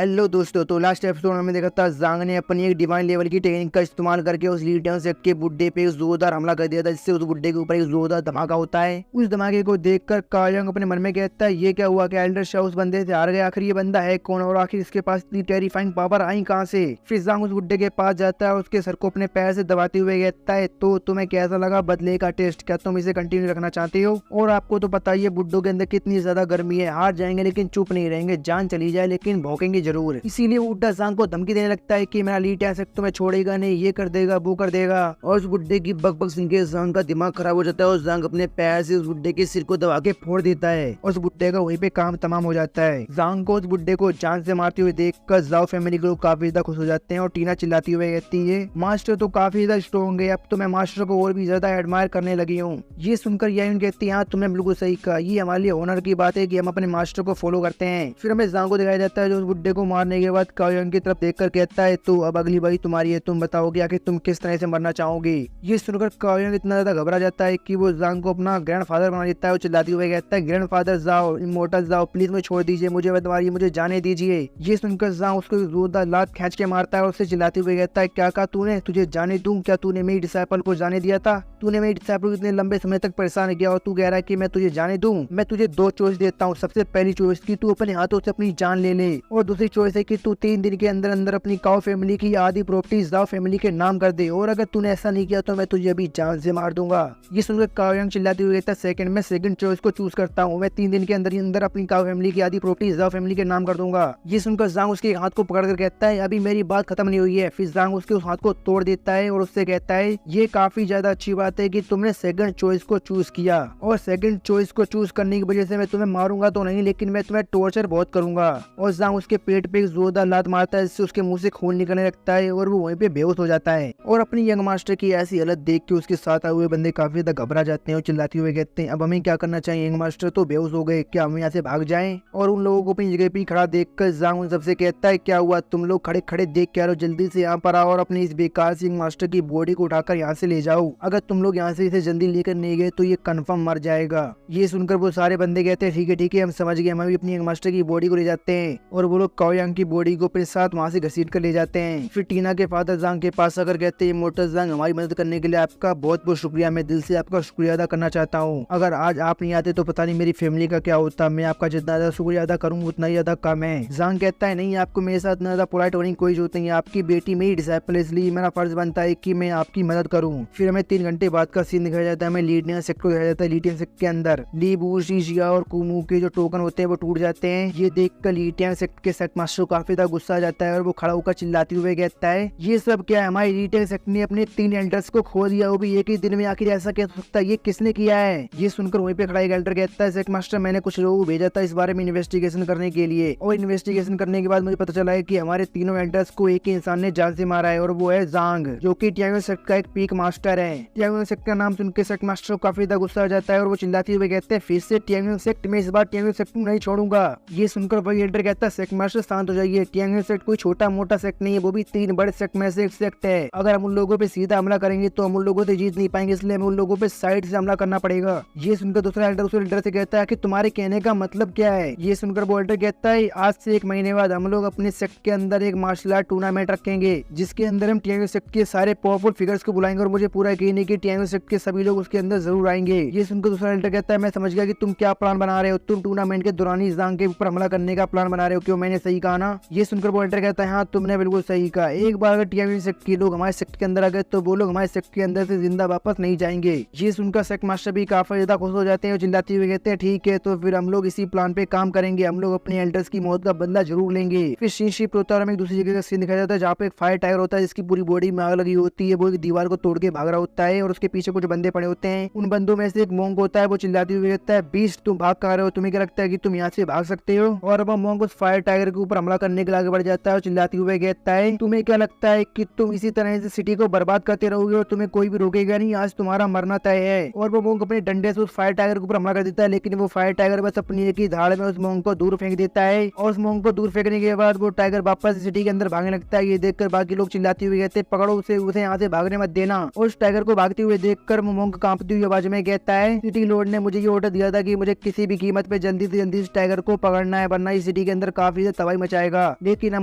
Hello दोस्तों, तो last episode में देखा था जांग ने अपनी एक डिवाइन लेवल की टेक्निक का इस्तेमाल करके उस लीडियन सेक्ट के बुड्ढे पे जोरदार हमला कर दिया था, जिससे उस बुड्ढे के ऊपर एक जोरदार धमाका होता है। उस धमाके को देखकर कायोंग अपने मन में कहता है, ये क्या हुआ? क्या एल्डर शाह उस बंदे से हार गया? आखिर ये बंदा है कौन और आखिर इसके पास इतनी टेरिफाइंग पावर आई कहाँ से? फिर जांग उस बुड्ढे के पास जाता है और उसके सर को अपने पैर से दबाते हुए कहता है, तो तुम्हें कैसा लगा बदले का टेस्ट? क्या तुम इसे कंटिन्यू रखना चाहते हो? और आपको तो पता ही है बुड्ढों के अंदर कितनी ज्यादा गर्मी है, हार जाएंगे लेकिन चुप नहीं रहेंगे, जान चली जाए लेकिन भौंकेंगे जरूर। इसीलिए बुड्ढा जांग को धमकी देने लगता है कि मेरा लीडियन सेक्ट तुम्हें छोड़ेगा नहीं, ये कर देगा वो कर देगा। और उस बुड्ढे की बक सुन के जांग का दिमाग खराब हो जाता है और जांग अपने पैर से उस बुड्ढे के सिर को दबा के फोड़ देता है और उस बुड्ढे का वहीं पे काम तमाम हो जाता है। जांग को उस बुड्ढे को जान से मारते हुए देखकर जाओ फैमिली के लोग काफी ज्यादा खुश हो जाते हैं और टीना चिल्लाती हुए कहती है, मास्टर तो काफी ज्यादा स्ट्रॉन्ग है, अब तो मैं मास्टर को और भी ज्यादा एडमायर करने लगी हूँ। ये सुनकर यायून कहती है, हाँ तुमने बिल्कुल सही कहा, ये हमारे लिए ऑनर की बात है कि हम अपने मास्टर को फॉलो करते हैं। फिर हमें जांग को दिखाया जाता है जो उस बुड्ढे को मारने के बाद कायोंग की तरफ देखकर कहता है, तो अब अगली बारी तुम्हारी है, तुम बताओ कि आखिर तुम किस तरह से मरना चाहोगे। ये सुनकर कायोंग इतना ज्यादा घबरा जाता है कि वो जांग को अपना ग्रैंडफादर बना देता है और चिल्लाते हुए कहता है, ग्रैंडफादर जाओ, इमोर्टल जाओ, प्लीज मुझे छोड़ दीजिए, मुझे मारिए, मुझे जाने दीजिए। ये सुनकर जांग उसको जोरदार लात खींच के मारता है और उससे चिल्लाते हुए कहता है, क्या कहा तूने? तुझे जाने दूं? क्या तूने मेरी डिसाइपल को जाने दिया था? तूने मेरी डिसाइपल को इतने लंबे समय तक परेशान किया और तू कह रहा है कि मैं तुझे जाने दूं? मैं तुझे दो चॉइस देता हूँ। सबसे पहली चॉइस की तू अपने हाथों से अपनी जान ले ले, और दूसरी चॉइस है कि तू 3 दिन के अंदर अंदर अपनी काओ फैमिली की आधी प्रॉपर्टी जाओ फैमिली के नाम कर दे, और अगर तूने ऐसा नहीं किया तो मैं तुझे अभी जान से मार दूंगा। ये सुनकर कायोंग चिल्लाती हुई कहता है, सेकंड में सेकंड चॉइस को चूज करता हूँ, मैं 3 दिन के अंदर ही अंदर अपनी काओ फैमिली की आधी प्रॉपर्टी जाओ फैमिली के नाम कर दूंगा। ये सुनकर जांग उसके हाथ को पकड़ कर कहता है, अभी मेरी बात खत्म नहीं हुई है। फिर जांग उसके उस हाथ को तोड़ देता है और उससे कहता है, ये काफी ज्यादा अच्छी बात है कि तुमने सेकंड चॉइस को चूज किया, और सेकंड चॉइस को चूज करने की वजह से मैं तुम्हें मारूंगा तो नहीं, लेकिन मैं तुम्हें टॉर्चर बहुत करूंगा। और जांग उसके पेट पे जोरदार लात मारता है, जिससे उसके मुंह से खून निकलने लगता है और वो वहीं पे बेहोश हो जाता है। और अपनी यंग मास्टर की ऐसी हालत देख के उसके साथ आए हुए बंदे काफी ज्यादा घबरा जाते हैं और चिल्लाते हुए कहते हैं, अब हमें क्या करना चाहिए? यंग मास्टर तो बेहोश हो गए, क्या हम यहाँ से भाग जाएं? और उन लोगों को अपनी जगह पे खड़ा देखकर जांग उन सबसे कहता है, क्या हुआ? तुम लोग खड़े खड़े देख के आ रहे हो, जल्दी से यहाँ पर आओ और अपनी इस बेकार से मास्टर की बॉडी को उठाकर यहाँ से ले जाओ। अगर तुम लोग यहाँ से इसे जल्दी लेकर नहीं गए तो ये कंफर्म मर जाएगा। ये सुनकर वो सारे बंदे कहते हैं, ठीक है हम समझ गए, हम भी अपनी मास्टर की बॉडी को ले जाते हैं। और वो लोग कायोंग की बॉडी को अपने साथ वहाँ से घसीट कर ले जाते हैं। फिर टीना के फादर जांग के पास आकर कहते हैं, इमोर्टल जांग, हमारी मदद करने के लिए आपका बहुत बहुत शुक्रिया, मैं दिल से आपका शुक्रिया अदा करना चाहता हूँ। अगर आज आप नहीं आते तो पता नहीं मेरी फैमिली का क्या होता, मैं आपका जितना ज्यादा शुक्रिया अदा करूँ उतना ही अदा कम है। जांग कहता है, नहीं आपको मेरे साथ ज्यादा पोलाइट होने की कोई जरूरत नहीं है, आपकी बेटी मेरी डिसाइपल, इसलिए मेरा फर्ज बनता है कि मैं आपकी मदद करूँ। फिर हमें 3 घंटे बाद का सीन दिखाया जाता है, हमें लीडियन सेक्ट को दिखाया जाता है। लीडियन सेक्ट के अंदर ली बू, शीशिया और कुमू के जो टोकन होते हैं वो टूट जाते हैं। ये देखकर लीडियन सेक्ट के सेक्ट मास्टर काफी ज्यादा गुस्सा आ जाता है और वो खड़ा होकर चिल्लाते हुए कहता है, ये सब क्या है? हमारी लीडियन सेक्ट ने अपने 3 एल्डर्स को खो दिया, वो भी एक ही दिन में, आखिर ऐसा क्या हो सकता है? ये किसने किया है? ये सुनकर वहीं पे खड़ा एक एल्डर कहता है, सेक्ट मास्टर मैंने कुछ लोगों को भेजा था इस बारे में इन्वेस्टिगेशन करने के लिए, और इन्वेस्टिगेशन करने के बाद मुझे पता चला है कि हमारे तीनों एल्डर्स को एक ही इंसान ने जान से मारा है, और वो है जांग, जो कि टियांगन सेक्ट का एक पीक मास्टर है। टियांगन सेक्ट का नाम सुनकर सेक्ट मास्टर को काफी ज्यादा गुस्सा आ जाता है और वो चिल्लाते हुए कहते हैं, फिर से टियांगन सेक्ट, मैं इस बार टियांगन सेक्ट को नहीं छोड़ूंगा। ये सुनकर वही एल्डर कहता है, सेक्ट मास्टर शांत हो जाइए, टियांगन सेक्ट कोई छोटा मोटा सेक्ट नहीं है, वो भी 3 बड़े सेक्ट में से एक सेक्ट है। अगर हम उन लोगों पे सीधा हमला करेंगे तो हम उन लोगों से जीत नहीं पाएंगे, इसलिए हमें उन लोगों पे साइड से हमला करना पड़ेगा। ये सुनकर दूसरा एल्डर उस एल्डर से कहता है कि तुम्हारे कहने का मतलब क्या है? ये सुनकर वो एल्डर कहता है, आज से 1 महीने बाद हम लोग अपने सेक्ट के अंदर एक मार्शल आर्ट टूर्नामेंट रखेंगे, जिसके अंदर हम टियांगन सेक्ट के सारे पावरफुल फिगर्स को बुलाएंगे, और मुझे पूरा यकीन है कि टियांगन सेक्ट के सभी लोग उसके अंदर जरूर आएंगे। ये सुनकर दूसरा एल्डर कहता है, मैं समझ गया कि तुम क्या प्लान बना रहे हो, तुम टूर्नामेंट के दौरान ही जांग के ऊपर हमला करने का प्लान बना रहे हो, क्यों? मैंने सही कहा ना? ये सुनकर वो एल्डर कहता है, हाँ तुमने बिल्कुल सही कहा, एक बार अगर टियांगन सेक्ट के लोग हमारे सेक्ट के अंदर आ गए तो वो लोग हमारे सेक्ट के अंदर से जिंदा वापस नहीं जाएंगे। ये सुनकर सेक्ट मास्टर भी काफी ज्यादा खुश हो जाते हैं और चिल्लाते हुए कहते हैं, ठीक है तो फिर हम लोग इसी प्लान पे काम करेंगे, हम लोग अपने एल्डर्स की मौत का बदला जरूर लेंगे। फिर शिप होता है और हमें एक दूसरी जगह का सीन दिखाया जाता है, जहाँ पे एक फायर टाइगर होता है जिसकी पूरी बॉडी में आग लगी होती है, वो एक दीवार को तोड़ के भाग रहा होता है और उसके पीछे कुछ बंदे पड़े होते हैं। उन बंदों में से एक मोंग होता है, वो चिल्लाते हुए कहता है, बीस्ट तुम भाग कर रहे हो, तुम्हें क्या लगता है कि तुम यहाँ से भाग सकते हो? और वो मोंग उस फायर टाइगर के ऊपर हमला करने के लिए आगे बढ़ जाता है और चिल्लाते हुए कहता है, तुम्हें क्या लगता है कि तुम इसी तरह से सिटी को बर्बाद करते रहोगे और तुम्हें कोई भी रोकेगा नहीं? आज तुम्हारा मरना तय है। और वो मोंग अपने डंडे से उस फायर टाइगर के ऊपर हमला कर देता है, लेकिन वो फायर टाइगर बस अपनी एक ही धाड़ में उस मोंग को दूर फेंक देता है, और उस मोंग को दूर फेंकने के बाद वो टाइगर वापस सिटी के अंदर भागने लगता है। ये देखकर बाकी लोग चिल्लाते हुए कहते हैं, पकड़ो उसे यहाँ से भागने मत देना। और उस टाइगर को भागते हुए देखकर मोंग कांपती हुई आवाज में कहता है, सिटी लॉर्ड ने मुझे ये ऑर्डर दिया था कि मुझे किसी भी कीमत पे जल्दी से जल्दी इस टाइगर को पकड़ना है, वरना इस सिटी के अंदर काफी तबाही मचाएगा, लेकिन अब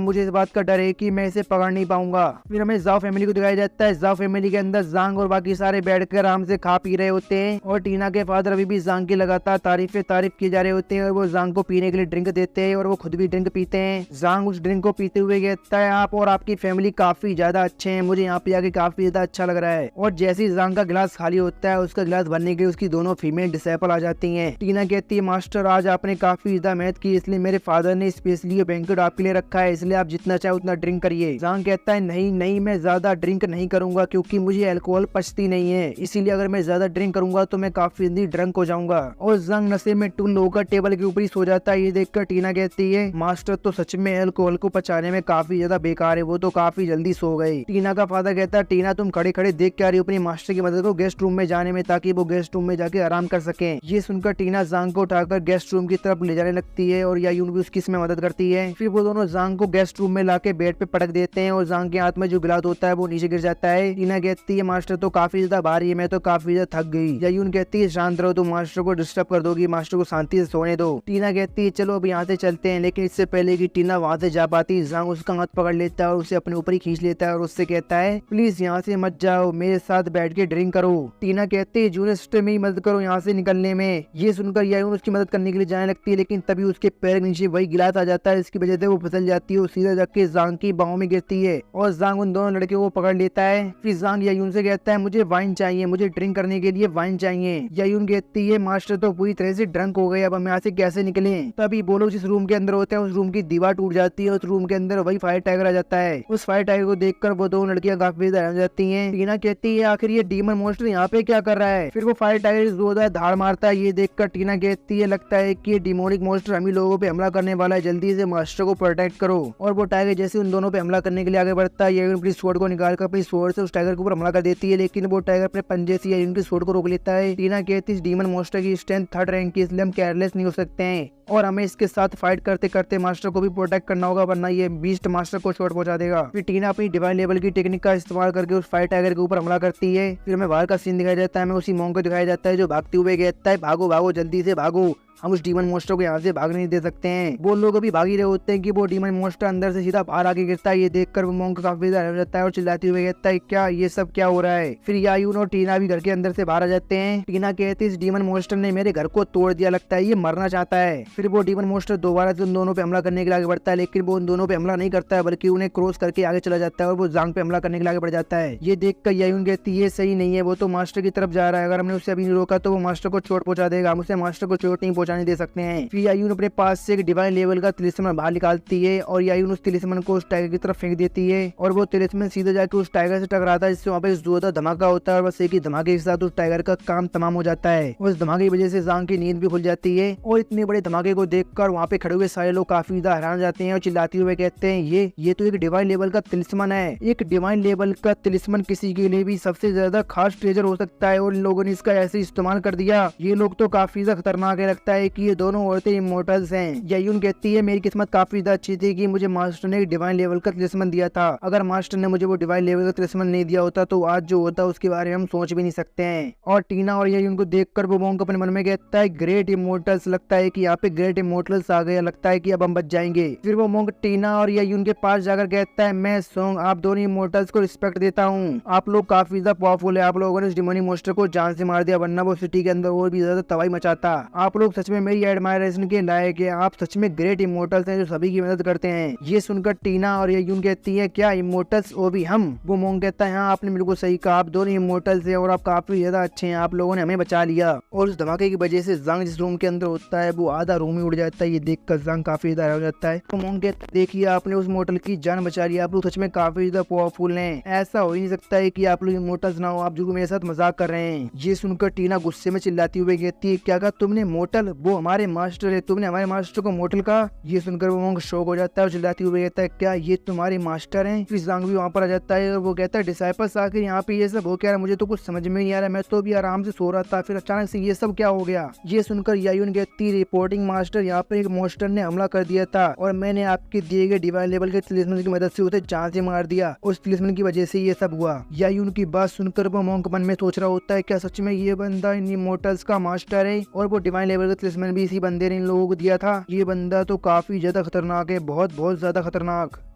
मुझे इस बात का डर है कि मैं इसे पकड़ नहीं पाऊंगा। फिर हमें जाओ फैमिली को दिखाया जाता है। जाओ फैमिली के अंदर जांग और बाकी सारे बैठकर आराम से खा पी रहे होते हैं और टीना के फादर अभी भी जांग की लगातार तारीफ किए जा रहे होते हैं और वो जांग को पीने के लिए ड्रिंक देते हैं और वो खुद भी ड्रिंक पीते हैं। जांग उस ड्रिंक को पीते हुए कहता है आप और आपकी फैमिली काफी ज्यादा अच्छे हैं, मुझे यहाँ पे आके काफी ज्यादा अच्छा लग रहा है। और जैसे ही जांग का गिलास खाली होता है उसका गिलास भरने के लिए उसकी दोनों फीमेल डिसेबल आ जाती हैं। टीना कहती है मास्टर आज आपने काफी ज्यादा मेहनत की, इसलिए मेरे फादर ने स्पेशली बैंकेट आपके लिए रखा है, इसलिए आप जितना चाहे उतना ड्रिंक करिए। जांग कहता है नहीं नहीं मैं ज्यादा ड्रिंक नहीं करूंगा क्योंकि मुझे अल्कोहल पचती नहीं है, इसीलिए अगर मैं ज्यादा ड्रिंक करूंगा तो मैं काफी जल्दी ड्रंक हो जाऊंगा। और जांग नशे में टुल होकर टेबल के ऊपर ही सो जाता है। ये देखकर टीना कहती है मास्टर तो सच में अल्कोहल को पचाने में काफी ज्यादा बेकार है, वो तो काफी जल्दी सो गए। टीना का फादर कहता है टीना तुम खड़े खड़े देख के आ रही हो अपनी मास्टर की मदद को गेस्ट रूम में जाने में, ताकि वो गेस्ट रूम में जाके आराम कर सके। ये सुनकर टीना जांग को उठाकर गेस्ट रूम की तरफ ले जाने लगती है और यायून भी उसकी इसमें मदद करती है। फिर वो दोनों जांग को गेस्ट रूम में लाके बेड पे पटक देते हैं और जांग के हाथ में जो गिलास होता है वो नीचे गिर जाता है। टीना कहती है मास्टर तो काफी ज्यादा भारी है, मैं तो काफी ज्यादा थक गई। यायून कहती है शांत रहो, तुम मास्टर को डिस्टर्ब कर दोगी, मास्टर को शांति से सोने दो। टीना कहती है चलो अब यहाँ से चलते हैं, लेकिन इससे पहले कि टीना वहाँ से जा पाती जांग उसका हाथ पकड़ लेता है और उसे अपने ऊपर ही खींच लेता है और उससे कहता है प्लीज यहाँ से मत जाओ, मेरे साथ बैठ के ड्रिंक करो। टीना कहती है जूनियर सिस्टर मेरी मदद करो यहाँ से निकलने में। ये सुनकर यायून उसकी मदद करने के लिए जाने लगती है, लेकिन तभी उसके पैर के नीचे वही गिलास आ जाता है, इसकी वजह से वो फिसल जाती है और सीधा जाके जांग की बाहों में गिरती है और जांग उन दोनों लड़के को पकड़ लेता है। फिर जांग यायून से कहता है मुझे वाइन चाहिए, मुझे ड्रिंक करने के लिए वाइन चाहिए। यायून कहती है मास्टर तो पूरी तरह से ड्रंक हो गए, अब हम यहाँ से कैसे निकले। तभी वो लोग जिस रूम के अंदर होते हैं उस रूम की दीवार टूट जाती है, उस रूम के अंदर वही फायर टाइगर आ जाता है। उस फायर टाइगर को देखकर वो दोनों लड़कियां काफी हैरान हो जाती हैं। टीना कहती है आखिर ये डीमन मॉन्स्टर यहाँ पे क्या कर रहा है। फिर वो फायर टाइगर जोरदार धाड़ मारता है। ये देखकर टीना कहती है लगता है कि ये डिमोनिक मॉन्स्टर हम ही लोगों पे हमला करने वाला है, जल्दी से मास्टर को प्रोटेक्ट करो। और वो टाइगर जैसे उन दोनों पे हमला करने के लिए आगे बढ़ता है, यायून अपनी स्वॉर्ड को निकालकर अपनी स्वॉर्ड से उस टाइगर के ऊपर हमला कर देती है, लेकिन वो टाइगर अपने पंजे से यायून की स्वॉर्ड को रोक लेता है। टीना कहती है डीमन मॉन्स्टर की स्ट्रेंथ 3rd रैंक की, इसलिए हम केयरलेस नहीं हो सकते हैं और हमें इसके साथ फाइट करते करते मास्टर को भी प्रोटेक्ट करना होगा, वरना ये बीस्ट मास्टर को चोट पहुंचा देगा। फिर टीना अपनी डिवाइन लेवल की टेक्निक का इस्तेमाल करके उस फायर टाइगर के ऊपर हमला करती है। फिर हमें बाहर का सीन दिखाया जाता है, हमें उसी मॉन्क को दिखाया जाता है जो भागते हुए कहता है भागो भागो जल्दी से भागो, हम उस डीमन मॉन्स्टर को यहाँ से भागने नहीं दे सकते हैं। वो लोग अभी भाग ही रहे होते हैं कि वो डीमन मॉन्स्टर अंदर से सीधा बाहर आके गिरता है। ये देखकर वो मॉन्क काफी ज्यादा हो जाता है और चिल्लाते हुए कहता है क्या ये सब क्या हो रहा है। फिर यायून और टीना भी घर के अंदर से बाहर आ जाते हैं। टीना कहती है इस डीमन मॉन्स्टर ने मेरे घर को तोड़ दिया, लगता है ये मरना चाहता है। फिर वो डीमन मॉन्स्टर दोबारा से उन दोनों पे हमला करने के लिए आगे बढ़ता है, लेकिन वो उन दोनों पे हमला नहीं करता है बल्कि उन्हें क्रॉस करके आगे चला जाता है और वो जांग पे हमला करने के लिए आगे बढ़ जाता है। ये देखकर यायून कहती है ये सही नहीं है, वो तो मास्टर की तरफ जा रहा है, अगर हमने उसे अभी नहीं रोका तो वो मास्टर को चोट पहुंचा देगा, हम उसे मास्टर को चोट नहीं पहुंचाने दे सकते हैं। फिर यायून अपने पास से एक डिवाइन लेवल का तिलिस्मन बाहर निकालती है और यायून उस तिलिस्मन को उस टाइगर की तरफ फेंक देती है और वो तिलिस्मन सीधा जाके उस टाइगर से टकराता है, जिससे वहाँ पे जोरदार धमाका होता है और बस एक ही धमाके के साथ उस टाइगर का काम तमाम हो जाता है। उस धमाके की वजह से जांग की नींद भी खुल जाती है और इतने बड़े धमाके को देखकर वहाँ पे खड़े हुए सारे लोग काफी ज्यादा हैरान जाते हैं और चिल्लाते हुए कहते हैं ये तो एक डिवाइन लेवल का तिलिस्मन है। एक डिवाइन लेवल का तिलिस्मन किसी के लिए भी सबसे ज्यादा खास ट्रेजर हो सकता है और इन लोगों ने इसका ऐसे इस्तेमाल कर दिया, ये लोग तो काफी ज्यादा खतरनाक है, लगता है कि ये दोनों औरतें इमोर्टल्स हैं। यायून कहती है मेरी किस्मत काफी ज्यादा अच्छी थी कि मुझे मास्टर ने डिवाइन लेवल का तिलिस्मन दिया था, अगर मास्टर ने मुझे वो डिवाइन लेवल का तिलिस्मन नहीं दिया होता तो आज जो होता उसके बारे में हम सोच भी नहीं सकते हैं। और टीना और यायून को देखकर वो मॉन्क अपने मन में कहता है ग्रेट इमोर्टल्स, लगता है कि यहाँ पे ग्रेट इमोर्टल्स आ गए, लगता है कि अब हम बच जाएंगे। फिर वो मॉन्क टीना और यायून के पास जाकर कहता है मैं सोंग आप दोनों इमोर्टल्स को रिस्पेक्ट देता हूँ, आप लोग काफी ज्यादा पावरफुल है, आप लोगों ने डिमोनिक मॉन्स्टर को जान से मार दिया, वरना वो सिटी के अंदर और भी ज्यादा तबाही मचाता। आप लोग सच में मेरी एडमायरेशन के लायक है, आप सच में ग्रेट इमोर्टल्स हैं जो सभी की मदद करते हैं। ये सुनकर टीना और यायून कहती है क्या इमोर्टल्स वो भी हम। वो मॉन्क कहता है हाँ आपने बिल्कुल सही कहा, आप दोनों इमोर्टल्स हैं और आप काफी ज्यादा अच्छे हैं, आप लोगों ने हमें बचा लिया। और उस धमाके की वजह से जांग जिस रूम के अंदर होता है वो आधा रूम ही उड़ जाता है। ये देखकर जांग काफी ज्यादा हो जाता है। तो मॉन्क कहता है देखिए आपने उस मोटल की जान बचा ली, आप लोग सच में काफी ज्यादा पावरफुल हैं, ऐसा हो ही नहीं सकता है कि आप लोग इमोर्टल्स ना हो, आप जो मेरे साथ मजाक कर रहे हैं। ये सुनकर टीना गुस्से में चिल्लाती हुई कहती है क्या कहा तुमने मोटल, वो हमारे मास्टर है, तुमने हमारे मास्टर को मोटल कहा। ये सुनकर वो मॉन्क शॉक हो जाता है और चिल्लाती हुई कहता है क्या ये तुम्हारे मास्टर हैं। फिर जांग भी वहाँ पर आ जाता है और वो कहता है डिसाइपल्स आखिर यहाँ पे ये सब हो क्या रहा है, मुझे तो कुछ समझ में नहीं आ रहा, मैं तो भी आराम से सो रहा था, फिर अचानक से ये सब क्या हो गया। ये सुनकर यायून कहती रिपोर्टिंग मास्टर यहाँ पे एक मॉन्स्टर ने हमला कर दिया था और मैंने आपके दिए गए डिवाइन लेवल के तिलिस्मन की मदद से उसे जान से मार दिया, उस तिलिस्मन की वजह से ये सब हुआ। यायून की बात सुनकर वो मॉन्क मन में सोच रहा होता है क्या सच में ये बंदा इन इमोर्टल्स का मास्टर है और वो डिवाइन लेवल के रिप्लेसमेंट भी इसी बंदे ने इन लोगों को दिया था। ये बंदा तो काफी ज्यादा खतरनाक है, बहुत ज्यादा खतरनाक।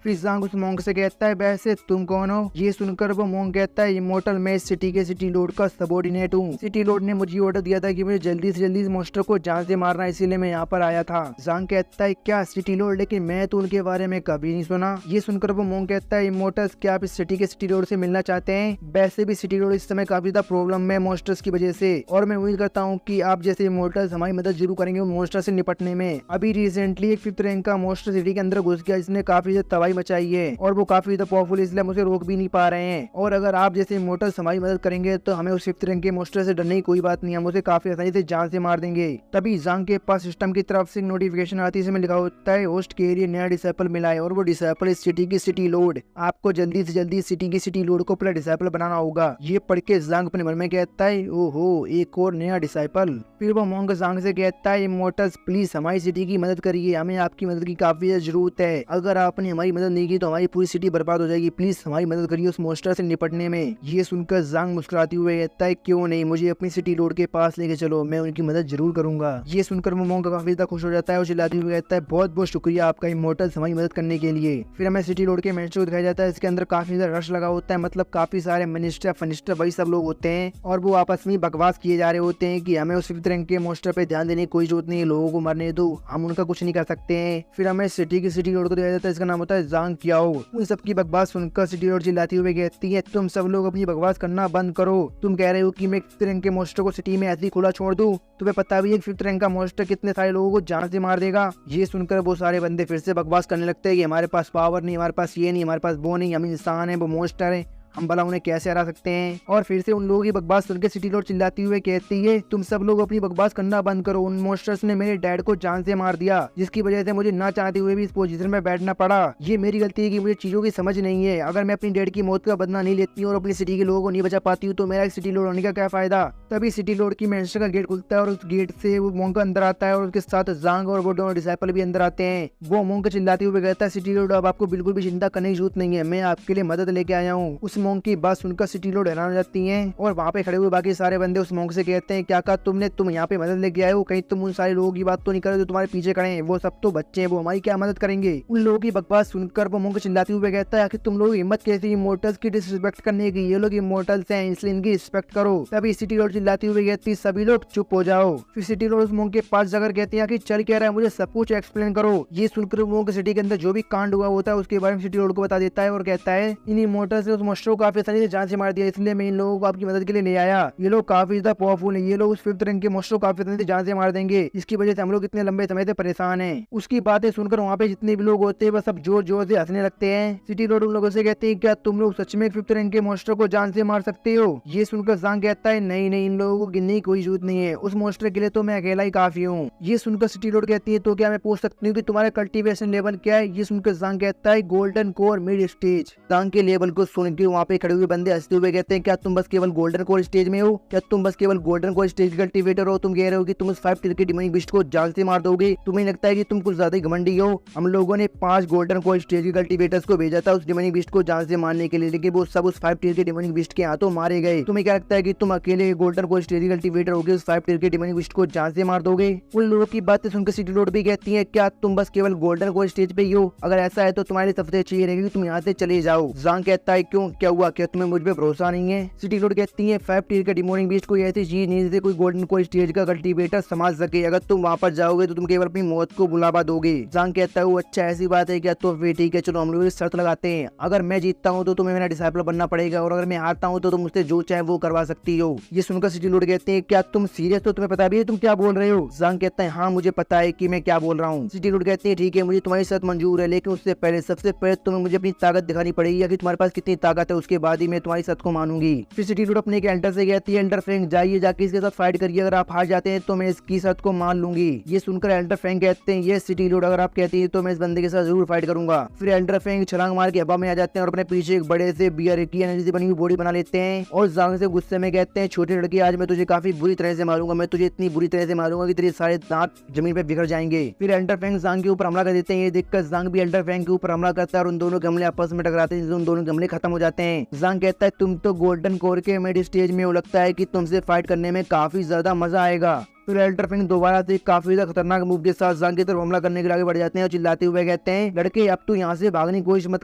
फिर ज़ांग उस मोंग से कहता है वैसे तुम कौन हो? ये सुनकर वो मोंग कहता है इमोर्टल मैं इस सिटी के सिटी लॉर्ड का सबॉर्डिनेट हूँ। सिटी लॉर्ड ने मुझे ऑर्डर दिया था कि मुझे जल्दी से जल्दी इस मॉन्स्टर को जान से मारना, इसीलिए मैं यहाँ पर आया था। ज़ांग कहता है क्या सिटी लॉर्ड? लेकिन मैं तो उनके बारे में कभी नहीं सुना। ये सुनकर वो मोंग कहता है इमोर्टल्स क्या आप इस सिटी के सिटी लॉर्ड से मिलना चाहते हैं? वैसे भी सिटी लॉर्ड इस समय काफी ज्यादा प्रॉब्लम में मॉन्स्टर्स की वजह से, और मैं उम्मीद करता हूँ कि आप जैसे इमोर्टल्स हमारी मदद जरूर करेंगे उन मॉन्स्टर से निपटने में। अभी रिसेंटली एक 5th रैंक का मॉन्स्टर सिटी के अंदर घुस गया जिसने काफी ज्यादा तबाही मचाई है और वो काफी ज्यादा पावरफुल, इसलिए हम उसे रोक भी नहीं पा रहे हैं। और अगर आप जैसे इमोर्टल्स हमारी मदद करेंगे तो हमें उस 5th रैंक के मॉन्स्टर से डरने की कोई बात नहीं, हम उसे काफी आसानी से जान से मार देंगे। तभी ज़ांग के पास सिस्टम की तरफ से नोटिफिकेशन आती है, इसमें लिखा होता है होस्ट के लिए नया डिसेबल मिला है और वो डिसेबल इस सिटी की सिटी लॉर्ड। आपको जल्दी से जल्दी सिटी की सिटी लॉर्ड को अपना डिसेबल बनाना होगा। ये पढ़ के ज़ांग अपने मन में कहता है ओहो एक और नया डिसेबल। फिर वो मोंग ज़ांग से कहता है इमोर्टल्स प्लीज हमारी सिटी की मदद करिए, हमें आपकी मदद की काफी जरूरत है। अगर आपने हमारी मदद नहीं की तो हमारी पूरी सिटी बर्बाद हो जाएगी, प्लीज हमारी मदद करिए उस मॉन्स्टर से निपटने में। ये सुनकर ज़ांग मुस्कुराते हुए कहता है क्यों नहीं, मुझे अपनी सिटी लॉर्ड के पास लेके चलो, मैं उनकी मदद जरूर करूंगा। ये सुनकर वो मोंग काफी ज्यादा खुश हो जाता है और चिल्लाते हुए कहता है बहुत बहुत शुक्रिया आपका इमोर्टल्स हमारी मदद करने के लिए। फिर हमें सिटी लॉर्ड के मॉन्स्टर को दिखाया जाता है, इसके अंदर काफी ज्यादा रश लगा होता है, मतलब काफी सारे मिनिस्टर फनिस्टर वही सब लोग होते हैं और वो आपस में बकवास किए जा रहे होते हैं कि हमें उस 5th रैंक के मॉन्स्टर पे ध्यान देने की कोई जरूरत नहीं है, लोगों को मरने दो, हम उनका कुछ नहीं कर सकते हैं। फिर हमें सिटी की सिटी लॉर्ड को दिखाया जाता है, इसका नाम होता है ज़ांग कियाओ। उन सबकी बकवास सुनकर सिटी लॉर्ड चिल्लाती हुए कहती है तुम सब लोग अपनी बकवास करना बंद करो। तुम कह रहे हो कि मैं 5th रैंक के मॉन्स्टर को सिटी में ऐसे ही खुला छोड़ दूं? तुम्हें पता भी है 5th रैंक का मॉन्स्टर कितने सारे लोगों को जान से मार देगा। ये सुनकर वो सारे बंदे फिर से बकवास करने लगते हैं कि हमारे पास पावर नहीं, हमारे पास ये नहीं, हमारे पास वो नहीं, हम इंसान है, वो मॉन्स्टर है, हम भला उन्हें कैसे हरा सकते हैं। और फिर से उन लोगों की बकवास सुनकर सिटी लॉर्ड चिल्लाती हुए कहती है तुम सब लोग अपनी बकवास करना बंद करो, उन मॉन्स्टर्स ने मेरे डैड को जान से मार दिया, जिसकी वजह से मुझे ना चाहते हुए भी इस पोजीशन में बैठना पड़ा। ये मेरी गलती है कि मुझे चीजों की समझ नहीं है। अगर मैं अपनी डैड की मौत का बदला नहीं लेती हूँ और अपनी सिटी के लोगों को नहीं बचा पाती हूँ तो मेरा सिटी लॉर्ड होने का क्या फायदा। तभी सिटी लॉर्ड की मैंशन का गेट खुलता है और उस गेट से वो मोंग अंदर आता है और उसके साथ ज़ांग और वो दोनों डिसेबल भी अंदर आते हैं। वो मोंग चिल्लाते हुए कहता है सिटी लॉर्ड अब आपको बिल्कुल भी चिंता करने की जरूरत नहीं है, मैं आपके लिए मदद लेके आया हूँ। उस मोंग की बात सुनकर सिटी लॉर्ड हैरान हो जाती हैं और वहाँ पे खड़े हुए बाकी सारे बंदे उस मोंग से कहते हैं क्या कहा तुमने, तुम यहाँ पे मदद लेके आए हो, कहीं तुम उन सारे लोगों की बात तो नहीं कर रहे जो तुम्हारे पीछे खड़े हैं, वो सब तो बच्चे हैं, वो हमारी क्या मदद करेंगे। उन लोगों की बकवास सुनकर वो मोंग चिल्लाते हुए कहता है आखिर तुम लोग हिम्मत कैसी इमोर्टल्स की डिसरिस्पेक्ट करने की, ये लोग इमोर्टल्स हैं इसलिए इनकी रिस्पेक्ट करो। तभी सिटी लॉर्ड चिल्लाती हुए कहती सभी लोग चुप हो जाओ। फिर सिटी लॉर्ड उस मोंग के पास जाकर कहती है कि चल क्या रहा है, मुझे सब कुछ एक्सप्लेन करो। ये सुनकर मोंग सिटी के अंदर जो भी कांड हुआ होता है उसके बारे में सिटी लॉर्ड को बता देता है और कहता है इन इमोर्टल्स ने उस मॉन्स्टर को काफी आसानी से जान से मार दिया, इसलिए मैं इन लोगों को आपकी मदद के लिए ले आया। ये लोग काफी ज्यादा पावरफुल है, ये लोग उस 5th रैंक के मॉन्स्टर को काफी आसानी से जान से मार देंगे, इसकी वजह से हम लोग इतने लंबे समय से परेशान हैं। उसकी बातें सुनकर वहाँ पे जितने भी लोग होते हैं वह सब जोर जोर से हंसने लगते हैं। सिटी लॉर्ड उन लोगों से कहते हैं क्या तुम लोग सच में 5th रैंक के मॉन्स्टर को जान से मार सकते हो? ये सुनकर ज़ांग कहता है नहीं नहीं, इन लोगों को गिनने की कोई जरूरत नहीं है, उस मॉन्स्टर के लिए तो मैं अकेला ही काफी हूँ। ये सुनकर सिटी लॉर्ड कहती है तो क्या मैं पूछ सकती हूँ कि तुम्हारा कल्टीवेशन लेवल क्या है? ये सुनकर ज़ांग कहता है गोल्डन कोर मिड स्टेज। ज़ांग के लेवल को सुन के वहाँ पे खड़े हुए बंदे हंसते हुए कहते हैं क्या तुम बस केवल गोल्डन कोर स्टेज में हो? क्या तुम बस केवल गोल्डन कोर स्टेज कल्टीवेटर हो? तुम कह रहे हो कि तुम उस 5 टियर के डिमोनिक बीस्ट को जान से मार दोगे? तुम्हें लगता है कि तुम कुछ ज्यादा ही घमंडी हो? हम लोगों ने 5 गोल्डन कोर स्टेज के कल्टीवेटर्स को भेजा था उस डिमोनिक बीस्ट को जान से मारने के लिए, लेकिन वो सब उस 5 टियर के डिमोनिक बीस्ट के हाथों मारे गए। तुम्हें क्या लगता है कि तुम अकेले गोल्डन कोर स्टेज कल्टीवेटर होकर उस 5 टियर के डिमोनिक बीस्ट को जान से मार दोगे? उन लोगों की बातें सुनकर सिटी लॉर्ड भी कहती है क्या तुम बस केवल गोल्डन कोर स्टेज पे ही हो? अगर ऐसा है तो तुम्हारे लिए सबसे अच्छी रहेगी कि तुम यहाँ से चले जाओ। ज़ांग कहता है क्यों, क्या हुआ, क्या तुम्हें मुझ पे भरोसा नहीं है? सिटी लॉर्ड कहती है 5 टियर का डिमोनिक बीस्ट कोई ऐसी चीज नहीं जिसे कोई गोल्डन कोर स्टेज का कल्टीवेटर समझ सके, अगर तुम वहाँ पर जाओगे तो तुम केवल अपनी मौत को बुलावा दोगे। ज़ांग कहता है अच्छा ऐसी बात है क्या, तो फिर ठीक है चलो हम लोग शर्त लगाते हैं, अगर मैं जीतता हूँ तो तुम्हें मेरा डिसाइपल बनना पड़ेगा और अगर मैं हारता हूँ तो तुम मुझसे जो चाहे वो करवा सकती हो। ये सुनकर सिटी लॉर्ड कहते हैं क्या तुम सीरियस हो, तुम्हें पता भी है तुम क्या बोल रहे हो? ज़ांग कहता है हाँ मुझे पता है कि मैं क्या बोल रहा हूँ। सिटी लॉर्ड कहते हैं ठीक है मुझे तुम्हारी शर्त मंजूर है, लेकिन उससे पहले सबसे पहले तुम्हें मुझे अपनी ताकत दिखानी पड़ेगी कि तुम्हारे पास कितनी ताकत है, उसके बाद ही मैं तुम्हारी शर्त को मानूंगी। फिर सिटी लॉर्ड अपने एल्डर से कहती है एल्डर फ्रैंक जाइए जाके इसके साथ फाइट करिए, अगर आप हार जाते हैं तो मैं इसकी शर्त को मान लूंगी। ये सुनकर एल्डर फ्रैंक कहते हैं ये सिटी लॉर्ड अगर आप कहती है तो मैं इस बंदे के साथ जरूर फाइट करूंगा। फिर एल्डर फ्रैंक छलांग मार के हवा में आ जाते हैं और अपने पीछे एक बड़े से बियर की एनर्जी से बनी हुई बॉडी बना लेते हैं और ज़ांग से गुस्से में कहते हैं छोटे लड़के आज मैं तुझे काफी बुरी तरह से मारूंगा, मैं तुझे इतनी बुरी तरह से मारूंगा कि तेरे सारे दांत जमीन पे बिखर जाएंगे। फिर एल्डर फ्रैंक ज़ांग के ऊपर हमला कर देते हैं, ये देखकर ज़ांग भी एल्डर फ्रैंक के ऊपर हमला करता है और उन दोनों गमले आपस में टकराते हैं, उन दोनों गमले खत्म हो जाते हैं। ज़ांग कहता है तुम तो गोल्डन कोर के मिड स्टेज में हो, लगता है कि तुमसे फाइट करने में काफी ज्यादा मजा आएगा। फिर एल्डरफिंग दोबारा से काफी ज्यादा खतरनाक मूव के साथ जांग की तरफ हमला करने के लिए आगे बढ़ जाते हैं और चिल्लाते हुए कहते हैं, लड़के अब तू यहाँ से भागने की कोशिश मत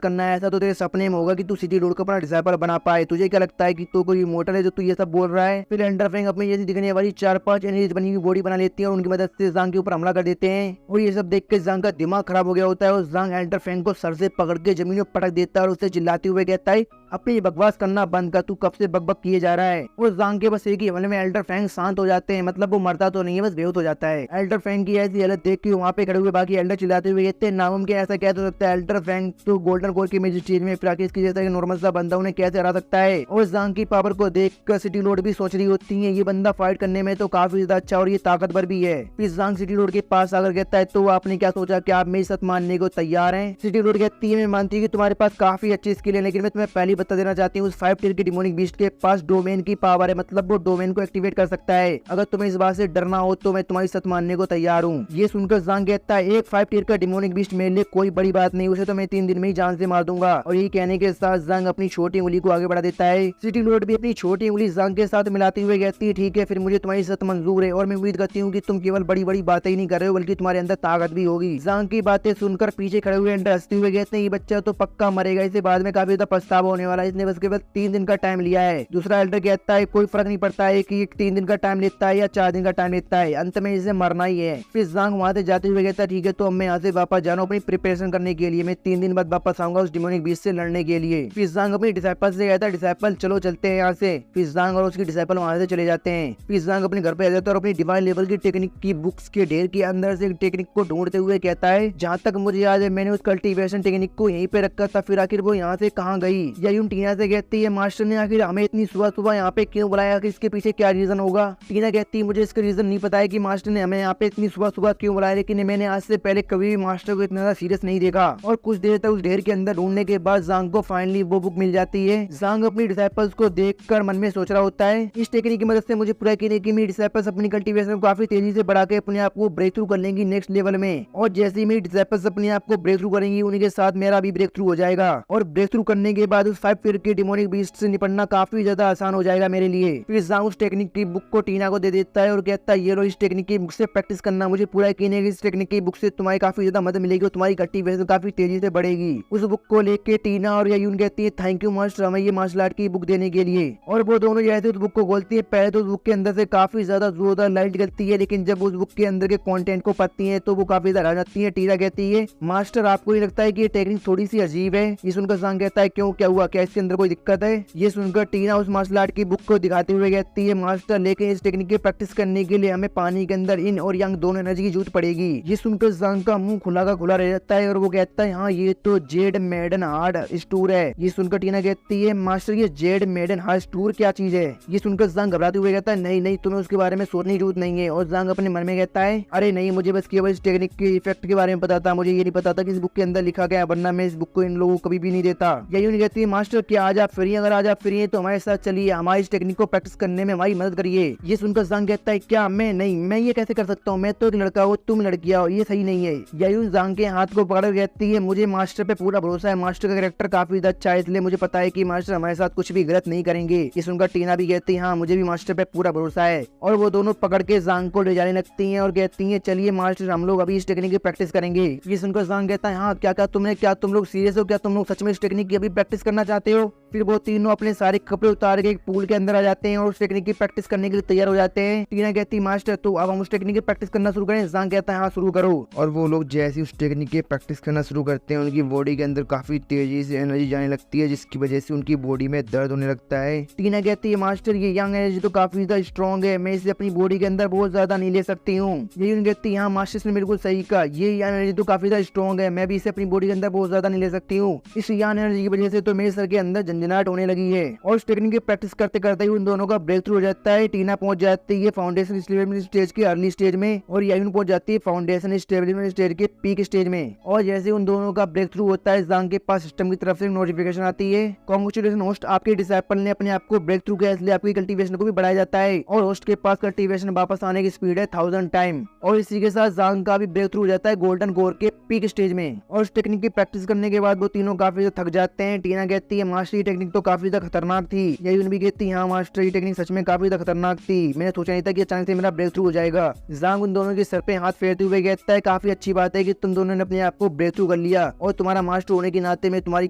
करना है, ऐसा तो तेरे सपने में होगा कि तू सिटी रोड को अपना डिसाइपल बना पाए। तुझे क्या लगता है कि तू कोई इमोर्टल है जो तू ये सब बोल रहा है? फिर एल्डरफिंग अपनी जैसी दिखने वाली 4-5 एनिमीज बनी हुई बॉडी बना लेती है और उनकी मदद से जांग के ऊपर हमला कर देते हैं। और ये सब देख के जांग का दिमाग खराब हो गया होता है और जांग एल्डरफिंग को सर से पकड़ के जमीन में पटक देता है और उसे चिल्लाते हुए कहता है, अपनी बकवास करना बंद कर, तू कब से बकबक किए जा रहा है। और जांग के बस एक ही हमले में एल्डरफिंग शांत हो जाते हैं, मतलब वो मरता तो नहीं है, बस बेहोश हो जाता है। एल्डरफिंग की ऐसी हालत देख के वहाँ पे खड़े हुए बाकी एल्डर चिल्लाते हुए कहते हैं, नामुमकिन, ऐसा क्या हो सकता है? एल्डरफिंग तो गोल्डन कोर की मेजर स्टेज में फिर इसकी जैसा कि नॉर्मल सा बंदा उन्हें कैसे हरा सकता है? और जांग की पावर को देख कर सिटी रोड भी सोच रही होती है, ये बंदा फाइट करने में तो काफी ज्यादा अच्छा और ये ताकतवर भी है। फिर जांग सिटी रोड के पास आकर कहता है, तो आपने क्या सोचा कि आप मेरी साथ मानने को तैयार हैं? सिटी रोड कहती है, मैं मानती हूँ कि तुम्हारे पास काफी अच्छी स्किल है, लेकिन मैं तुम्हें पहले बता देना चाहती हूँ, 5 टियर के डिमोनिक बीस्ट के पास डोमेन की पावर है, मतलब वो डोमेन को एक्टिवेट कर सकता है। अगर तुम्हें इस बात से डरना हो तो मैं तुम्हारी साथ मानने को तैयार हूँ। ये सुनकर जांग कहता है, एक 5 टियर का डिमोनिक बीस्ट मेरे लिए कोई बड़ी बात नहीं, उसे तो मैं 3 दिन में ही जान से मार दूंगा। और ये कहने के साथ जांग अपनी छोटी उंगली को आगे बढ़ा देता है। सिटी रोड भी अपनी छोटी उंगली जांग के साथ मिलाते हुए कहती है, ठीक है, फिर मुझे तुम्हारी साथ मंजूर है और मैं उम्मीद करती हूँ कि तुम केवल बड़ी बड़ी बातें ही नहीं कर रहे हो बल्कि तुम्हारे अंदर ताकत भी होगी। जांग की बातें सुनकर पीछे खड़े हुए एंडर हंसते हुए कहते हैं, ये बच्चा तो पक्का मरेगा, इसे बाद में काफी ज्यादा पछतावा होने वाला है, इसने बस केवल 3 दिन का टाइम लिया है। दूसरा एल्डर कहता है, कोई फर्क नहीं पड़ता है कि 3 दिन का टाइम लेता है या 4 दिन का टाइम लेता है, अंत में इसे मरना ही है। फिर जांग वहां से जाते हुए कहता है, ठीक है, तो अब मैं यहाँ से वापस जाना अपनी प्रिपरेशन करने के लिए, मैं 3 दिन बाद वापस आऊंगा उस डिमोनिक बीस्ट से लड़ने के लिए। फिर जांग अपनी डिसाइपल से कहता है, डिसाइपल चलो चलते हैं यहाँ से। फिर जांग और उसकी डिसाइपल वहां से चले जाते हैं। फिर जांग अपने घर पे आ जाता है और अपनी डिवाइन लेवल की टेक्निक की बुक्स के ढेर के अंदर से एक टेक्निक को ढूंढते हुए कहता है, जहाँ तक मुझे याद है मैंने उस कल्टीवेशन टेक्निक को यहीं पे रखा था, फिर आखिर वो यहाँ से कहाँ गई? यायून टीना से कहती है, मास्टर ने आखिर हमें इतनी सुबह सुबह यहाँ पे क्यों बुलाया, कि इसके पीछे क्या रीजन होगा? टीना कहती है, मुझे इसका रीजन नहीं पता है कि मास्टर ने हमें यहाँ पे इतनी सुबह सुबह क्यों बुलाया, लेकिन मैंने आज से पहले कभी भी मास्टर को इतना सीरियस नहीं देखा। और कुछ देर तक उस ढेर के अंदर ढूंढने के बाद जांग को फाइनली वो बुक मिल जाती है। जांग अपनी डिसाइपल्स को देखकर मन में सोच रहा होता है, इस टेक्निक की मदद से मुझे पूरा यकीन है कि मेरी डिसाइपल्स अपनी कल्टीवेशन को काफी तेजी से बढ़ा के अपने आप को ब्रेक थ्रू कर लेंगी नेक्स्ट लेवल में। और जैसे ही मेरी डिसाइपल्स अपने आप को ब्रेक थ्रू करेंगी, उनके साथ मेरा भी ब्रेक थ्रू हो जाएगा। और ब्रेक थ्रू करने के बाद उस 5 टियर के डिमोनिक बीस्ट से निपटना काफी ज्यादा आसान हो जाएगा मेरे लिए। फिर जांग उस टेक्निक की बुक को टीना को दे देता है और कहता है, ये लो, इस टेक्निक की बुक से प्रैक्टिस करना, मुझे पूरा यकीन है कि इस टेक्निक की बुक से तुम्हारी काफी ज्यादा मदद मिलेगी और तुम्हारी कल्टीवेशन काफी तेजी से बढ़ेगी। उस बुक को लेके टीना और यायून कहती है, थैंक यू मास्टर, हमें ये मार्शल आर्ट की बुक देने के लिए। और वो दोनों जैसे उस बुक को खोलती है, पहले तो उस बुक के अंदर से काफी ज्यादा जोरदार लाइट निकलती है, लेकिन जब उस बुक के अंदर के कंटेंट को पढ़ती है तो वो काफी ज्यादा जाती है। टीना कहती है, मास्टर आपको नहीं लगता है कि ये टेक्निक थोड़ी सी अजीब है? ये सुनकर जांग कहता है, क्यों, क्या हुआ, क्या इसके अंदर कोई दिक्कत है? ये सुनकर टीना उस मार्शल आर्ट की बुक को दिखाते हुए कहती है, मास्टर, लेकिन इस टेक्निक की प्रैक्टिस करने के लिए हमें पानी के अंदर इन और यांग दोनों एनर्जी की जरूरत पड़ेगी। ये सुनकर जांग का मुंह खुला का खुला रह जाता है और वो कहता है, हाँ, ये तो जेड मेडन हार्ड स्टूर है। ये सुनकर टीना कहती है, मास्टर, ये जेड मेडन हार्ड स्टूर क्या चीज है? ये सुनकर जांग घबराते हुए कहता है, नहीं नहीं, तुम्हें उसके बारे में सोचने की जरूरत नहीं है। और जांग अपने मन में कहता है, अरे नहीं, मुझे बस केवल इस टेक्निक के इफेक्ट के बारे में पता था, मुझे ये नहीं पता था कि इस बुक के अंदर लिखा गया, वरना मैं इस बुक को इन लोगों को कभी भी नहीं देता। यायून कहती है, मास्टर, क्या आज आप फ्री हैं? अगर आज आप फ्री हैं तो हमारे साथ चलिए, हमारी इस टेक्निक को प्रैक्टिस करने में हमारी मदद करिए। ये सुनकर जांग कहता है, क्या मैं? नहीं, मैं ये कैसे कर सकता हूँ, मैं तो एक लड़का हूँ, तुम लड़कियां हो, ये सही नहीं है। यायून जांग के हाथ को पकड़ कहती है, मुझे मास्टर पे पूरा भरोसा है, मास्टर का कैरेक्टर काफी अच्छा है, इसलिए मुझे पता है कि मास्टर हमारे साथ कुछ भी गलत नहीं करेंगे। ये सुनकर टीना भी कहती है, हाँ, मुझे भी मास्टर पे पूरा भरोसा है। और वो दोनों पकड़ के जांग को ले जाने लगती हैं और कहती हैं, चलिए मास्टर, हम लोग अभी इस टेक्निक की प्रैक्टिस करेंगे। ये सुनकर जांग कहता है, हाँ, क्या तुम लोग सीरियस हो? क्या तुम लोग सच में इस टेक्निक की अभी प्रैक्टिस करना चाहते हो? फिर वो तीनों अपने सारे कपड़े उतार के एक पूल के अंदर आ जाते हैं और उस टेक्निक की प्रैक्टिस करने के लिए तैयार हो जाते हैं। टीना कहती, मास्टर, तो अब हम उस टेक्निक की प्रैक्टिस करना शुरू करें? जांग कहता है, हाँ, शुरू करो। और वो लोग जैसे उस टेक्निक की प्रैक्टिस करना शुरू करते हैं, उनकी बॉडी के अंदर काफी तेजी से एनर्जी जाने लगती है, जिसकी वजह से उनकी बॉडी में दर्द होने लगता है। टीना कहती है, मास्टर, ये यंग एनर्जी तो काफी ज्यादा स्ट्रॉन्ग है, मैं इसे अपनी बॉडी के अंदर बहुत ज्यादा नहीं ले सकती हूँ। यायून कहती है, हाँ मास्टर ने बिल्कुल सही कहा, ये यंग एनर्जी तो काफी ज्यादा स्ट्रॉन्ग है, मैं भी इसे अपनी बॉडी के अंदर बहुत ज्यादा नहीं ले सकती हूँ। इस यंग एनर्जी की वजह से तो मेरे सर के अंदर झंझनाहट होने लगी है। और उस टेक्निक की प्रैक्टिस करते करते ही उन दोनों का ब्रेक थ्रू हो जाता है। टीना पहुंच जाती है फाउंडेशन स्टेज के अर्ली स्टेज में और यायून पहुंच जाती है फाउंडेशन स्टेबलिटी स्टेज के पीक स्टेज में। और जैसे उन दोनों का ब्रेक थ्रू होता है, जांग के पास सिस्टम की तरफ से नोटिफिकेशन आती है, कांग्रेचुलेशन होस्ट, आपके डिसाइपल ने अपने आप को ब्रेक थ्रू किया, इसलिए आपकी कल्टीवेशन को भी बढ़ाया जाता है और होस्ट के पास कल्टीवेशन वापस आने की स्पीड है 1000 टाइम। और इसी के साथ जांग का भी ब्रेक थ्रू हो जाता है गोल्डन कोर के पीक स्टेज में। और उस टेक्निक की प्रैक्टिस करने के बाद वो तीनों काफी थक जाते हैं। टीना कहती है, मास्टर, टेक्निक तो काफी ज्यादा खतरनाक थी। यही भी कहती हाँ मास्टर, ये टेक्निक सच में काफी ज्यादा खतरनाक थी, मैंने सोचा नहीं था कि अचानक से मेरा ब्रेक थ्रू हो जाएगा। जांग उन दोनों के सर पे हाथ फेरते हुए कहता है काफी अच्छी बात है कि तुम दोनों ने अपने आप को ब्रेक थ्रू कर लिया और तुम्हारा मास्टर होने के नाते मैं तुम्हारी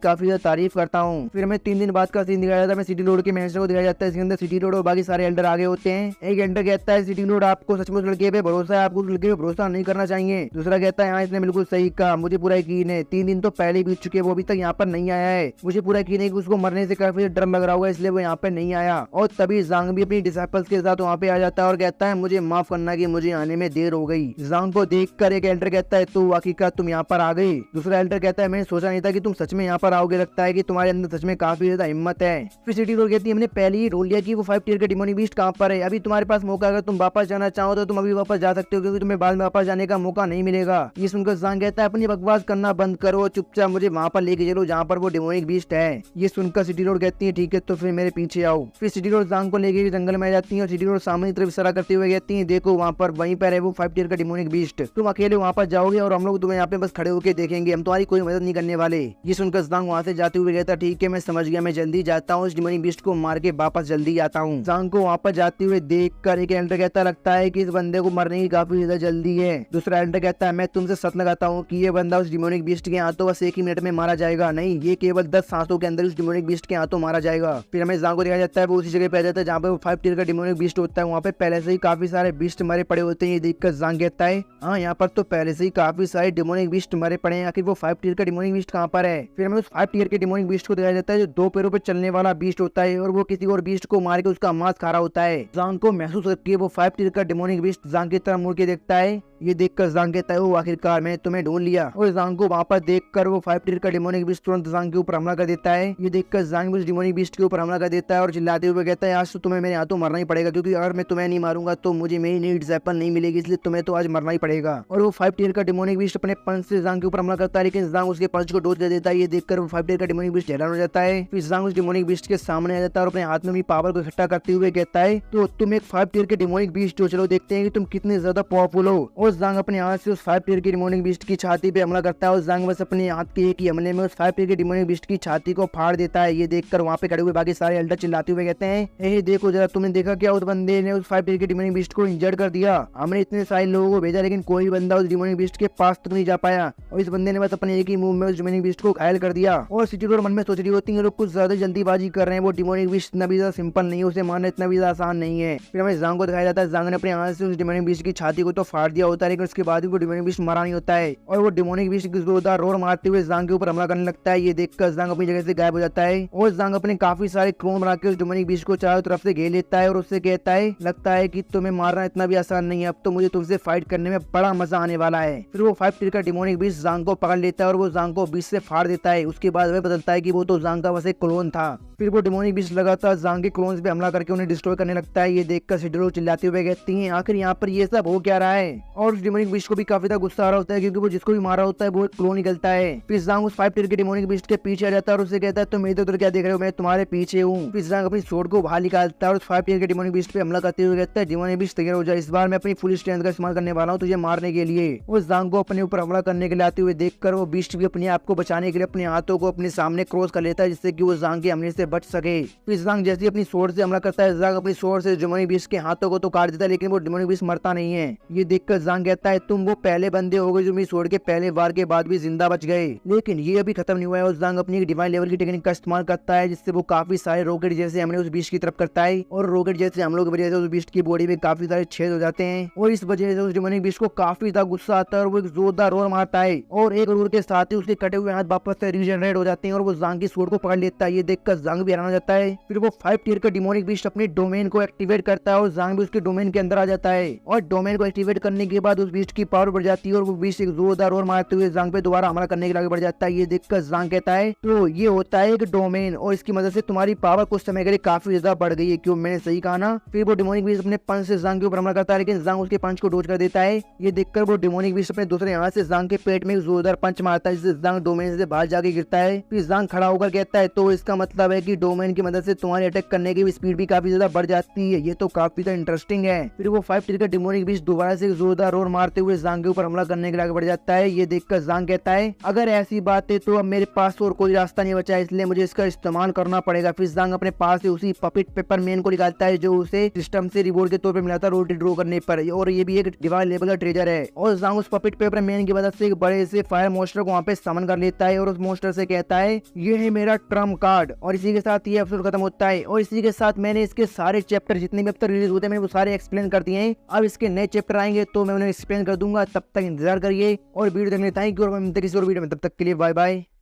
काफी ज्यादा तारीफ करता हूँ। फिर हमें 3 दिन बाद का सीन दिखाया जाता है, सिटी रोड के मैनेजर को दिखाया जाता है। इसके अंदर सिटी रोड और बाकी सारे एल्डर आगे होते हैं। एक एल्डर कहता है सिटी रोड आपको सचमुच लड़के पे भरोसा है, आपको लड़के पे भरोसा नहीं करना चाहिए। दूसरा कहता है हाँ इसने बिल्कुल सही कहा, मुझे पूरा यकीन है, 3 दिन तो पहले बीत चुके, वो अभी तक यहाँ पर नहीं आया है। मुझे पूरा यकीन है कि उसको मरने से काफी डर लग रहा होगा, इसलिए वो यहाँ पे नहीं आया। और तभी जांग भी अपनी डिसाइपल्स के साथ वहाँ पे आ जाता है और कहता है मुझे माफ करना कि मुझे आने में देर हो गई। जांग को देखकर एक एल्डर कहता है तो आखिरकार तुम यहाँ पर आ गई। दूसरा एल्डर कहता है मैंने सोचा नहीं था कि तुम सच में यहाँ पर आओगे, लगता है कि तुम्हारे अंदर सच में काफी ज्यादा हिम्मत है। फिर सिटी रोड कहती है मैंने पहले ही रोल लिया कि वो 5 टियर का डिमोनिक बीस्ट कहाँ पर है, अभी तुम्हारे पास मौका, अगर तुम वापस जाना चाहो तो तुम अभी वापस जा सकते हो, क्योंकि तुम्हें बाद में वापस जाने का मौका नहीं मिलेगा। ये सुनकर जांग कहता है अपनी बकवास करना बंद करो, चुपचाप मुझे वहाँ पर लेके चलो जहाँ पर वो डिमोनिक बीस्ट है। ये सुनकर सिटी रोड कहती है ठीक है तो फिर मेरे पीछे आओ। फिर सिटी रोड जांग को लेके जंगल में आ जाती है और सिटी रोड सामने की तरफ इशारा करते हुए कहती है देखो वहाँ पर वहीं पर है वो 5 टियर का डिमोनिक बीस्ट, तुम अकेले वहाँ पर जाओगे और हम लोग तुम्हें यहाँ पे बस खड़े होकर देखेंगे, हम तुम्हारी कोई मदद नहीं करने वाले। ये सुनकर जांग वहाँ से जाते हुए कहता ठीक है मैं समझ गया, मैं जल्दी जाता हूँ, इस डिमोनिक बीस्ट को मार के वापस जल्दी आता हूँ। जांग को वहाँ पर जाते हुए देख कर एक एल्डर कहता लगता है कि इस बंदे को मरने की काफी ज्यादा जल्दी है। दूसरा एल्डर कहता है मैं तुमसे सच लगाता हूँ कि ये बंदा उस डिमोनिक बीस्ट के हाथों बस 1 ही मिनट में मारा जाएगा, नहीं ये केवल 10 सांसों के अंदर उस डिमोनिक बीस्ट के हाथों मारा जाएगा। फिर हमें जांग को दिखाया जाता है वो उसी जगह पे आ जाता है जहाँ पे वो 5 टियर का डिमोनिक बीस्ट होता है। वहाँ पे पहले से ही काफी सारे बीस्ट मरे पड़े होते हैं। ये देखकर जांग कहता है हाँ यहाँ पर तो पहले से ही काफी सारे डिमोनिक बीस्ट मरे पड़े हैं, आखिर वो 5 टियर का डिमोनिक बीस्ट कहाँ पर है। फिर हमें उस 5 टियर के डिमोनिक बीस्ट को दिखाया जाता है जो 2 पैरों पर चलने वाला बीस्ट होता है और वो किसी और बीस्ट को मार के उसका मांस खा रहा होता है। जांग को महसूस करके वो 5 टियर का डिमोनिक बीस्ट जांग की तरफ मुड़ के देखता है। ये देखकर जांग कहता है वो आखिरकार मैंने तुम्हें ढूंढ लिया। और जांग को वहाँ पर देखकर वो 5 टियर का डिमोनिक बीस्ट तुरंत जांग के ऊपर हमला कर देता है। ये देखकर जांग उस डिमोनिक बीस्ट के ऊपर हमला कर देता है और चिल्लाते हुए कहता है आज तो तुम्हें मेरे हाथों मरना ही पड़ेगा, क्योंकि अगर मैं तुम्हें नहीं मारूंगा तो मुझे मेरी नीड डिसाइपल नहीं मिलेगी, इसलिए तुम्हें तो आज मरना ही पड़ेगा। और वो 5 टियर का डिमोनिक बीस्ट अपने पंच से जांग के ऊपर हमला करता है, लेकिन जांग उसके पंच को डोज दे देता है। ये देखकर वो 5 टियर का डिमोनिक बीस्ट हैरान हो जाता है। फिर जांग उस डिमोनिक बीस्ट के सामने आ जाता है और अपने हाथ में भी पावर को इकट्ठा करते हुए कहता है तो तुम एक 5 टियर के डिमोनिक बीस्ट हो, चलो देखते हैं कि तुम कितने ज्यादा पावरफुल हो। और जांग अपने हाथ से उस 5 टियर के डिमोनिक बीस्ट की छाती पे हमला करता है और जांग बस अपने हाथ के एक ही हमले में उस 5 टियर के डिमोनिक बीस्ट की छाती को फाड़ देता है। ये देखकर वहाँ पे खड़े हुए बाकी सारे एल्डर चिल्लाते हुए कहते हैं ए देखो जरा, तुमने देखा क्या उस बंदे ने उस 5 टियर के डिमोनिक बीस्ट को इंजर्ड कर दिया, हमने इतने सारे लोगों को भेजा लेकिन कोई बंदा उस डिमोनिक बीस्ट के पास तक नहीं जा पाया और इस बंदे ने बस अपने एक ही मूव में उस डिमोनिक बीस्ट को घायल कर दिया। और सिटी रोड मन में सोच रही होती है लोग कुछ ज्यादा जल्दीबाजी कर रहे हैं, वो डिमोनिक बीस्ट इतना भी ज्यादा सिंपल नहीं है, उसे मारना इतना भी ज्यादा आसान नहीं है। फिर हमें जांग को दिखाया जाता है जांग ने अपने हाथ से उस डिमोनिक बीस्ट की छाती को तो फाड़ दिया होता है, लेकिन उसके बाद भी वो डिमोनिक बीस्ट मरा नहीं होता है और वो डिमोनिक बीस्ट जोरदार रोर मारते हुए जांग के ऊपर हमला करने लगता है। ये देखकर जांग अपनी जगह से गायब हो जाता है और जांग अपने काफी सारे क्लोन बना के उस डिमोनिक बीस्ट को चारों तरफ से घेर लेता है और उससे कहता है लगता है कि तुम्हें मारना इतना भी आसान नहीं है, अब तो मुझे तुमसे फाइट करने में बड़ा मजा आने वाला है। फिर वो 5 टियर का डिमोनिक बीस्ट जांग को पकड़ लेता है और वो जांग को बीच से फाड़ देता है। उसके बाद वह बदलता है कि वो तो जांग का बस एक क्लोन था। फिर वो डिमोनिक बीस्ट लगातार जांग के क्लोन्स पे हमला करके उन्हें डिस्ट्रॉय करने लगता है। ये देखकर सिटी चिल्लाते हुए कहती हैं आखिर यहाँ पर ये सब हो क्या रहा है। और उस डिमोनिक बीस्ट को भी काफी ज्यादा गुस्सा आ रहा होता है क्योंकि वो जिसको भी मारा होता है वो एक क्लोन निकलता है। फिर जांग उस 5 टियर के डिमोनिक बीस्ट के पीछे आ जाता है और उससे कहता है तुम इधर उधर क्या देख रहे हो, मैं तुम्हारे पीछे हूँ। फिर जांग अपनी स्वॉर्ड को बाहर निकालता है और उस 5 टियर के डिमोनिक बीस्ट पे हमला करते हुए कहता है डिमोनिक बीस्ट तैयार हो जाए, इस बार मैं अपनी फुल स्ट्रेंथ का इस्तेमाल करने वाला हूँ तुझे मारने के लिए। उस जांग को अपने ऊपर हमला करने के लिए आते हुए देखकर वो बीस्ट भी अपने आप को बचाने के लिए अपने हाथों को अपने सामने क्रॉस कर लेता है जिससे कि वो जांग के हमले से बच सके। फिर जांग जैसे अपनी स्वॉर्ड से हमला करता है जांग अपनी स्वॉर्ड से डिमोनिक बीस्ट के हाथों को तो काट देता है, लेकिन वो डिमोनिक बीस्ट मरता नहीं है। ये देखकर जांग कहता है तुम वो पहले बंदे हो गए जो मेरी स्वॉर्ड के पहले वार के बाद भी जिंदा बच गए। लेकिन ये अभी खत्म नहीं हुआ है और जांग अपनी डिवाइन लेवल की टेक्निक का इस्तेमाल करता है जिससे वो काफी सारे रॉकेट जैसे हमले उस बीस्ट की तरफ करता है और रॉकेट जैसे हमलों की वजह से उस बीस्ट की बॉडी में काफी सारे छेद हो जाते हैं और इस वजह से उस डिमोनिक बीस्ट को काफी ज्यादा गुस्सा आता है और वो एक जोरदार रोर मारता है और एक रोर के साथ ही उसके कटे हुए हाथ वापस से रीजनरेट हो जाते हैं और वो जांग की स्वॉर्ड को पकड़ लेता है। ये देखकर जांग भी हैरान हो जाता है। फिर वो 5 टियर का डिमोनिक बीस्ट अपने डोमेन को एक्टिवेट करता है और जांग भी उसके डोमेन के अंदर आ जाता है और डोमेन को एक्टिवेट करने के बाद उस बीस्ट की पावर बढ़ जाती है और वो बीस्ट एक जोरदार रोर मारते हुए जांग पे दोबारा हमला करने के लिए आगे बढ़ जाता है। ये देखकर जांग कहता है तो ये होता है एक डोमेन और इसकी मदद से तुम्हारी पावर कुछ समय के लिए काफी ज्यादा बढ़ गई है, क्यों मैंने सही कहा ना। फिर वो डिमोनिक बीस्ट अपने पंच से जांग के ऊपर हमला करता है लेकिन जांग उसके पंच को डोज कर देता है। ये देखकर वो डिमोनिक बीस्ट अपने दूसरे हाथ से जांग के पेट में जोरदार पंच मारता है जिससे जांग डोमेन से बाहर जाके गिरता है। फिर जांग खड़ा होकर कहता है तो इसका मतलब है कि डोमेन की मदद से तुम्हारी अटैक करने की स्पीड भी काफी ज्यादा बढ़ जाती है, ये तो काफी ज्यादा इंटरेस्टिंग है। फिर वो 5 टियर का डिमोनिक बीस्ट दोबारा से जोरदार और मारते हुए जांग के ऊपर हमला करने के लिए आगे बढ़ जाता है। ये देखकर जांग कहता है अगर ऐसी बात है तो अब मेरे पास और कोई रास्ता नहीं बचा है, इसलिए मुझे इसका इस्तेमाल करना पड़ेगा। फिर जांग अपने पास से उसी पपिट पेपर मैन को निकालता है जो उसे सिस्टम से रिवॉर्ड के तौर पर मिला था रोटी ड्रॉ करने पर, और ये भी एक डिवाइन लेवल का ट्रेजर है। और जांग उस पपिट पेपर मैन की मदद से एक बड़े से फायर मोस्टर को वहाँ पे समन कर लेता है और उस मोस्टर से कहता है ये है मेरा ट्रम्प कार्ड। और इसी के साथ ये एपिसोड खत्म होता है। और इसी के साथ मैंने इसके सारे चैप्टर जितने भी अब तक रिलीज होते हैं मैंने वो सारे एक्सप्लेन कर दिए हैं। अब इसके नए चैप्टर आएंगे तो मैं उन्हें एक्सप्लेन कर दूंगा, तब तक इंतजार करिए और वीडियो देखने थैंक यू और मैं मिलते हैं किसी और वीडियो में, तब तक के लिए बाय बाय।